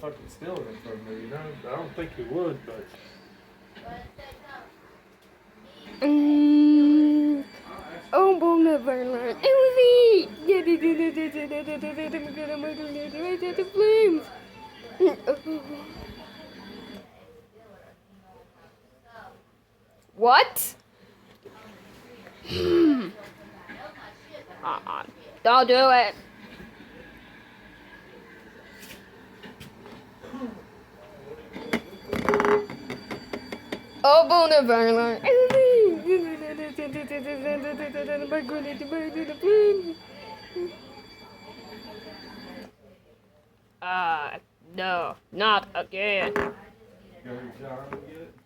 fucking steal it from me, you know? I don't think he would, but... Oh, boy, never learned. It was me! The flames! What? Don't do it. Oh, boy, never learned. No, not again. Go to John and get it?